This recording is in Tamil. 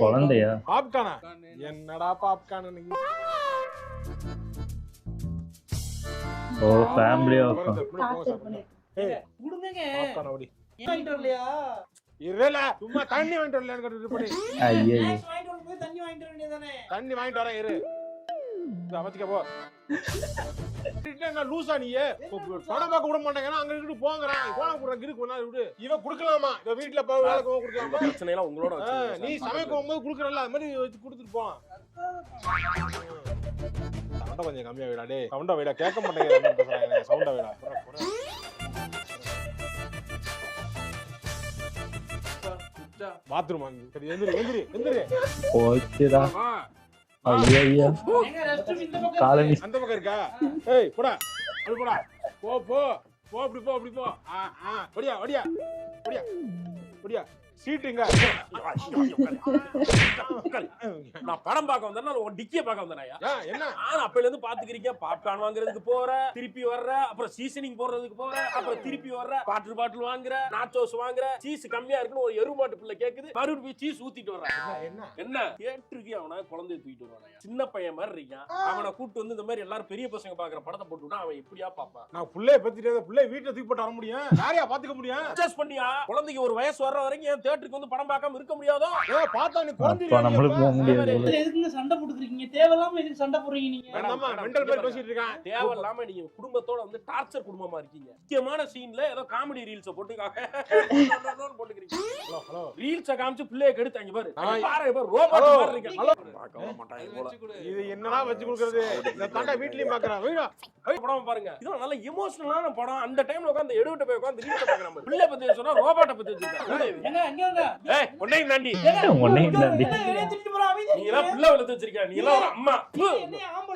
குழந்தையா? பாப்கார்னா? என்னடா பாப்கார்ன் நீங்க? ஓ ஃபேமிலி ஆஃப். ஏய் குடுங்கங்க. பாப்கார்ன் ஓடி. வாங்கிட்டு வரலையா? இல்ல சும்மா தண்ணி வாங்கிட்டு வரலையான்னு கேட்டு போடி. ஐயே வாங்கிட்டு வர போய் தண்ணி வாங்கிட்டு வர வேண்டியதானே? தண்ணி வாங்கிட்டு வரேன் இரு. அவச்சிக்க போ. என்ன லூசா நீ? பணம் பார்க்க விட மாட்டேங்கனா அங்க இருந்து போங்கறான். போன குடுற கிருக்கு ஒண்ணா விடு. இவ குடுக்கலாமா? இவ வீட்ல போய் வேலை குடுக்கலாமா? பிரச்சனை எல்லாம் உங்களோட வச்சு நீ சமைக்கும் போது குடுக்கறல அது மாதிரி வச்சு கொடுத்துட்டு போ. சவுண்ட கொஞ்சம் கம்மியா வைடா டேய். சவுண்ட வைடா கேட்க மாட்டேங்குது என்ன பேசுறாங்க. சவுண்ட வைடா. பாத்ரூம் வாங்கி. சரி எந்திரி. போச்சுடா. ஐயா எங்க ரெஸ்ட் ரூம் இந்த பக்கம். காலனி அந்த பக்கம் இருக்கா? ஏய் போடா. அப்படி போடா. போ அப்படி போ. ஒடியா. சீட்டுங்க. நான் படம் பார்க்க வந்தேன்னா உன் டிக்கிய பார்க்க வந்தேனாயா? என்ன? நான் அப்பையில இருந்து பாத்துக்கிறீங்க. பாப்கார்ன் வாங்குறதுக்கு போற, திருப்பி வர்ற, அப்புறம் சீசனிங் போடுறதுக்கு போற, அப்புறம் திருப்பி வர்ற, பாட்டில் வாங்குற, நாச்சோஸ் வாங்குற, சீஸ் கம்மியா இருக்குன்னு ஒரு எருமாட்டு பிள்ளை கேக்குது, மறுபடியும் சீஸ் ஊத்திட்டு வர்றான். என்ன கேட்டுருக்கு அவன குழந்தைய தூக்கிட்டு வர்றான். சின்ன பையன் மாதிரி இருக்கான். அவனை கூட்டு வந்து இந்த மாதிரி எல்லாரும் பெரிய பசங்க பாக்குற படத்தை போட்டுவிட்டா அவன் எப்படியா பாப்பான்? நான் புள்ளைய பத்திட்டு புள்ளைய வீட்டுல தூக்கி போட்டு வர முடியும்? யாரையா பாத்துக்க முடியும்? அட்ஜஸ்ட் பண்ணியா? குழந்தைக்கு ஒரு வயசு வர்ற வரைக்கும் தியேட்டருக்கு வந்து படம் பார்க்காம இருக்க முடியாதோ? பார்த்தா நீ அப்ப நம்மளுக்கு போக முடியாது. எதுக்குங்க சண்டை போட்டுக்கிறீங்க? தேவையில்லாம எதுக்கு சண்டை போடுறீங்க நீங்க? வேண்டாமா மெண்டல் பேர் பேசிட்டு இருக்கான். தேவையில்லாம நீங்க குடும்பத்தோட வந்து டார்ச்சர் குடும்பமா இருக்கீங்க. முக்கியமான சீன்ல ஏதோ காமெடி ரீல்ஸ் போட்டுக்காக போட்டுக்கிறீங்க. ஹலோ ரீல்ஸ காமிச்சு பிள்ளைய கெடுத்தாங்க பாரு. ஹாய். பாரு பாரு ரோபோட் மாதிரி இருக்கு. ஹலோ. பார்க்கவே மாட்டாங்க போல. இது என்னடா வச்சு கொடுக்கிறது? இந்த தாண்டா வீட்லயும் பாக்குறான். வீடா படம் பாருங்க. இது நல்ல எமோஷனலான படம். அந்த டைம்ல உட்கார்ந்து எடுவிட்டு போய் உட்கார்ந்து ரீல்ஸ் பார்க்கறாங்க. பிள்ளை பத்தி சொன்னா ரோபோட்ட பத்தி வச்சிருக்காங்க. எங்க அங்க வாங்க. ஏய் ஒண்ணே நாண்டி. உன்னையும் தாண்டி. வெளிய திட்டு போறா அமைதி. நீ எல்லாம் பிள்ளை வளர்த்து வச்சிருக்க. நீ எல்லாம் ஒரு அம்மா. என்ன ஆம்பளை